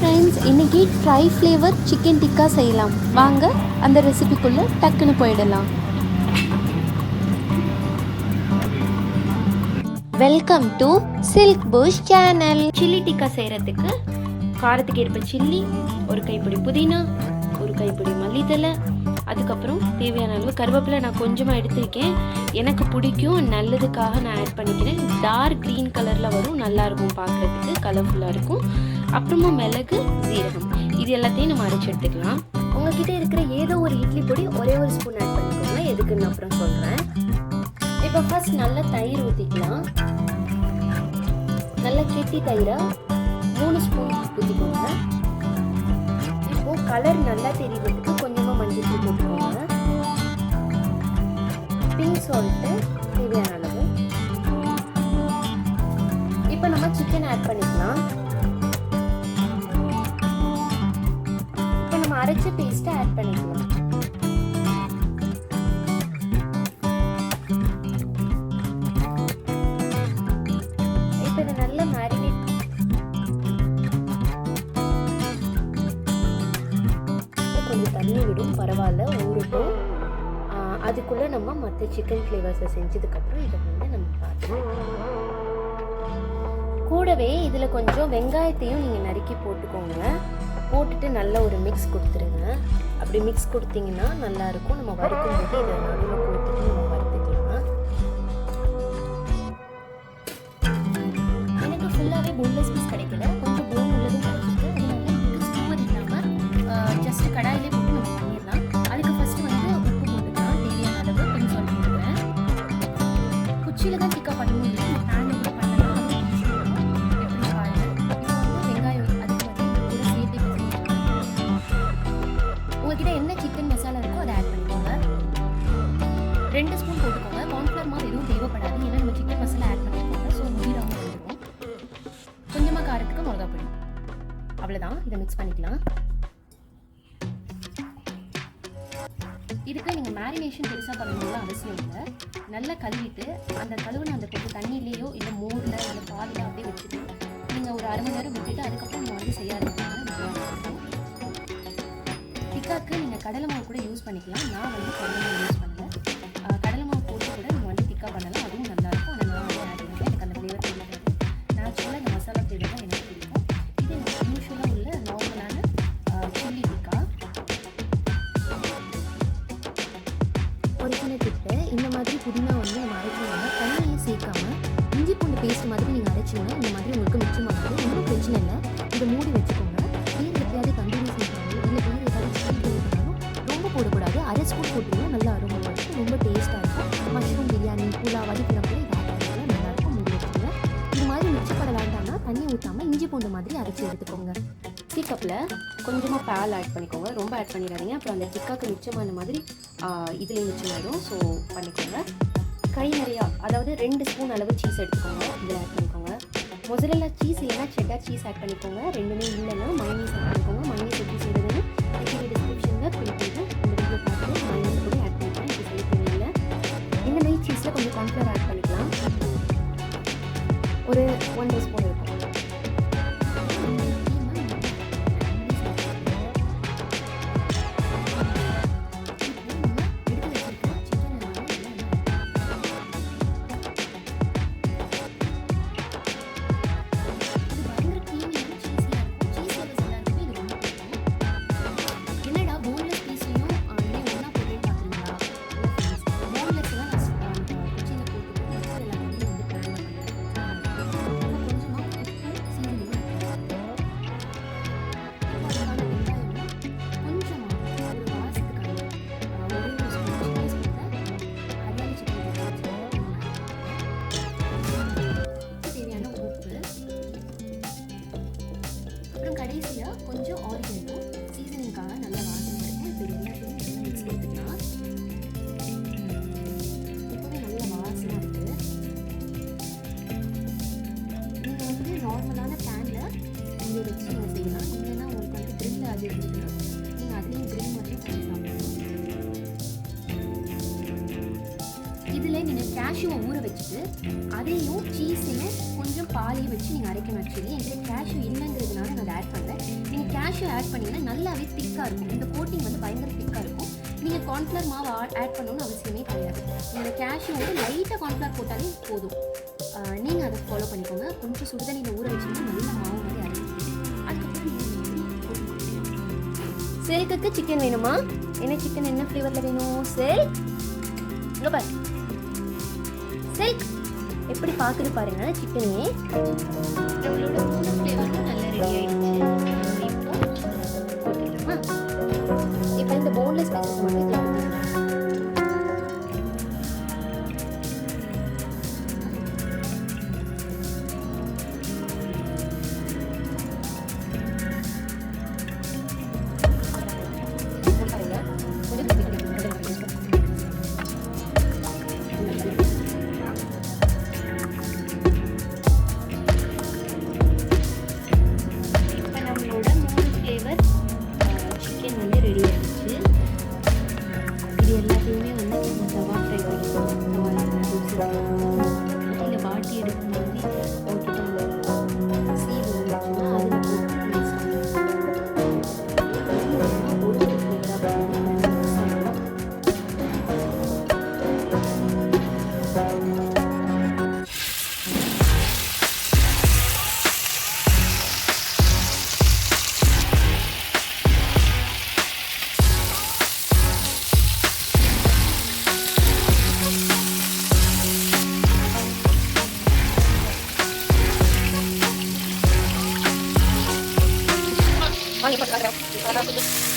Friends, இன்றைக்கி try flavour chicken tikka செய்யலாம். வாங்க அந்த ரெசிபிக்குள்ளே டக்குன்னு போயிடலாம். Welcome to silk bush channel. Chilli tikka செய்கிறதுக்கு காரத்துக்கு ஏற்ப சில்லி, ஒரு கைப்பிடி புதினா, ஒரு கைப்பிடி மல்லித்தலை, அதுக்கப்புறம் தேவையான அளவு கருவேப்பிலை நான் கொஞ்சமாக எடுத்திருக்கேன். எனக்கு பிடிக்கும், நல்லதுக்காக நான் ஆட் பண்ணிக்கிறேன். டார்க் க்ரீன் கலரில் வரும், நல்லாயிருக்கும் பார்க்குறதுக்கு, கலர்ஃபுல்லாக இருக்கும். அப்புறமா மிளகு, சீரகம், இது எல்லாத்தையும் நம்ம அரைச்சி எடுத்துக்கலாம். உங்ககிட்ட இருக்கிற ஏதோ ஒரு இட்லி பொடி ஒரே ஒரு ஸ்பூன் ஆட் பண்ணிக்கோங்க, எதுக்குன்னு அப்புறம் சொல்கிறேன். இப்போ ஃபர்ஸ்ட் நல்லா தயிர் ஊற்றிக்கலாம். நல்லா கெட்டி தயிராக 3 ஸ்பூன் ஊற்றிக்கோங்க. இப்போது கலர் நல்லா தெரியறதுக்கு கொஞ்சமாக மஞ்சள் தூள் போட்டுக்கோங்க. பிங்க் சால்ட்டு தேவையான அளவு. இப்போ நம்ம சிக்கன் ஆட் பண்ணிக்கலாம். இப்போ நம்ம அரைச்ச பேஸ்ட்டை ஆட் பண்ணிக்கலாம். இப்போ இதை நல்லா மேரினேட் கொஞ்சம் தண்ணி விடும், பரவாயில்ல, ஊறட்டும். அதுக்குள்ளே நம்ம மற்ற சிக்கன் ஃப்ளேவர்ஸை செஞ்சதுக்கப்புறம் இதை நம்ம பார்த்துக்கலாம். கூடவே இதில் கொஞ்சம் வெங்காயத்தையும் நீங்கள் நறுக்கி போட்டுக்கோங்க. போட்டுட்டு நல்ல ஒரு மிக்ஸ் கொடுத்துருங்க. அப்படி மிக்ஸ் கொடுத்தீங்கன்னா நல்லாயிருக்கும். நம்ம வறுக்கும் போது இதை நடுவில் கொடுத்துட்டு நம்ம வறுத்துக்கலாம். எனக்கு ஃபுல்லாகவே போன்லெஸ் பீஸ் கிடைக்கல, கொஞ்சம் போன் உள்ளதும் கிடைச்சிருக்கு. அதனால இதுக்கு ஸ்டோர் இல்லாமல் ஜஸ்ட் கடாயிலே போட்டு நம்ம பண்ணிடலாம். அதுக்கு ஃபஸ்ட்டு உப்பு போட்டுக்கலாம், தேவையான அளவு. கொஞ்சம் சால்ட் போட்டுக்கிறேன். குச்சியில் தான் டிக்கா பண்ணணும், இல்லை பேனில் கூட பண்ணலாம். எப்படி பாருங்கள். இப்போ வெங்காயம் அதுக்கு கூட சேர்த்து உங்ககிட்ட என்ன சிக்கன் மசாலா இருக்கோ அதை ஆட் பண்ணிக்கோங்க. 2 ஸ்பூன் போட்டுக்கோங்க. கார்ன்ஃப்ளவர் மாவு எதுவும் தேவைப்படாது, ஏன்னா நம்ம சிக்கன் மசாலா ஆட் பண்ணிக்கோங்க. ஸோ முதிராமல் வந்துடும். கொஞ்சமாக காரத்துக்கு மிளகா பொடி, அவ்வளோதான். இதை மிக்ஸ் பண்ணிக்கலாம். இதுக்கு நீங்கள் மேரினேஷன் பெருசாக பண்ணணும்னு அவசியம் இல்லை. நல்லா கழுவிட்டு அந்த கழுவுன அந்த கொஞ்சம் தண்ணியிலேயோ இல்லை மோரில் இல்லை பாலில் அப்படியே வச்சுட்டு நீங்கள் ஒரு 1/2 மணி நேரம் விட்டுட்டு அதுக்கப்புறம் நீங்கள் செய்ய ஆரம்பிச்சிங்கன்னா டிக்காக்கு நீங்கள் கடலை மாவு கூட யூஸ் பண்ணிக்கலாம். நான் கடலை மாவு யூஸ் பண்ணல. கடலை மாவு போட்டு கூட நீங்கள் டிக்கா பண்ணலாம், அதுவும் நல்லாயிருக்கும். ஆனால் நான் ஆட் பண்ணிக்கிறேன், எனக்கு அந்த ஃப்ளேவர் பிடிக்காது. நேச்சுரலாக இந்த மசாலா ஃப்ளேவர் தான் எனக்கு பிடிக்கும். இது யூஸ்வலாக உள்ள நார்மலான சில்லி டிக்கா. ஒரு சின்ன டிப்பு, இந்த மாதிரி புதினா நம்ம அரைச்சிங்கன்னா தண்ணியை சேர்க்காம இஞ்சி பூண்டு பேஸ்ட் மாதிரி நீங்கள் அரைச்சிங்கன்னா இந்த மாதிரி உங்களுக்கு மிச்சமாகாது. ஒன்றும் பிரச்சனை இல்லை. இதை மூடி வச்சுக்கோங்க. வேறு எப்பயாவது தந்தூரி செய்யறாங்க, இல்லை வேறு ஏதாவது சிக்கன் பண்ணாலும் ரொம்ப போடக்கூடாது. 1/2 ஸ்பூன் போட்டிங்கன்னா நல்லா அருமை வரும், ரொம்ப டேஸ்ட்டாக இருக்கும். மஷ்ரூம் பிரியாணி, புலாவ் வதக்கிறப்போ இதை ஆட் பண்ணிங்கன்னா நல்லாயிருக்கும். மூடி வச்சுக்கோங்க. இது மாதிரி மிச்சப்படலான்ட்டாங்கன்னா தண்ணி ஊற்றாமல் இஞ்சி பூண்டு மாதிரி அரைச்சி எடுத்துக்கோங்க. டீக்கப்பில் கொஞ்சமாக பால் ஆட் பண்ணிக்கோங்க, ரொம்ப ஆட் பண்ணிடாதீங்க. அப்புறம் அந்த டிக்காக்கு மிச்சமான மாதிரி இதுலேயும் மிச்சமாயிடும். ஸோ பண்ணிக்கோங்க. கை நிறையா, அதாவது 2 ஸ்பூன் அளவு சீஸ் எடுத்துக்கோங்க, இதில் ஆட் பண்ணிக்கோங்க. மொசரெல்லா சீஸ் இல்லைன்னா செட்டார் சீஸ் ஆட் பண்ணிக்கோங்க. ரெண்டுமே இல்லைன்னா மயோனீஸ் ஆட் பண்ணிக்கோங்க. மயோனீஸ் எப்படி செய்யுதுன்னு கீழே டிஸ்கிரிப்ஷனில் கொடுத்துருக்கேன். இந்த வீடியோ பார்த்து மயோனீஸ் கூட ஆட் பண்ணிக்கலாம், இது செய்ய தேவையில்லை. இந்த மாதிரி சீஸில் கொஞ்சம் கார்ன்ஃப்ளவர் ஆட் பண்ணிக்கலாம். ஒரு 1 ஸ்பூன் இருக்கும். கடைசியாக கொஞ்சம் ஆரிகனோ சீசனிங்காக நல்ல வாசனை இருக்கும். இப்போ எல்லாத்தையும் மிக்ஸ் எடுத்துக்கலாம். இப்போவே நல்ல வாசனை இருக்குது. நீங்கள் நார்மலான பேனில் நீங்கள் வச்சு நீங்கள் செய்யலாம். இல்லைன்னா உங்களுக்கு க்ரில் அது இருக்குதுன்னா நீங்கள் அதுலேயும் க்ரில் மாதிரி பண்ணலாம். இதில் நீங்கள் கேஷ்யூவை ஊற வச்சுட்டு அதையும் சீஸையும் கொஞ்சம் பாலையும் வச்சு நீங்கள் அரைக்கணும். ஆக்சுவலி என்கிட்ட கேஷ்யூ இல்லைங்கிறதுனால நான் அதை ஆட் பண்ணல. நீங்கள் கேஷ்யூ ஆட் பண்ணிங்கன்னா நல்லாவே திக்காக இருக்கும். இந்த கோட்டிங் வந்து பயங்கர திக்காக இருக்கும். நீங்கள் கார்ன்ஃப்ளவர் மாவு ஆட் பண்ணணும்னு அவசியமே கிடையாது. நீங்கள் கேஷ்யூவோட லைட்டாக கார்ன்ஃப்ளவர் போட்டாலே போதும். நீங்கள் அதை ஃபாலோ பண்ணிக்கோங்க. கொஞ்சம் சுடுதண்ணியில் ஊற வச்சிங்கன்னா நல்ல மாவு மாதிரி அரைக்கும். அதுக்கப்புறம் சில்க்குக்கு சிக்கன் வேணுமா? என்ன சிக்கன் என்ன ஃப்ளேவரில் வேணும்? சில்க் இங்கே பாரு, சில்க் எப்படி பார்க்குது பாருங்க. சிக்கனே நம்மளோட 3 ஃப்ளேவரும் நல்லா ரெடி ஆயிடுச்சு. இப்போ இந்த போன்லெஸ் பீசஸ் மட்டும் இதில் ஊற்றிடலாம். வாங்கி போட்டு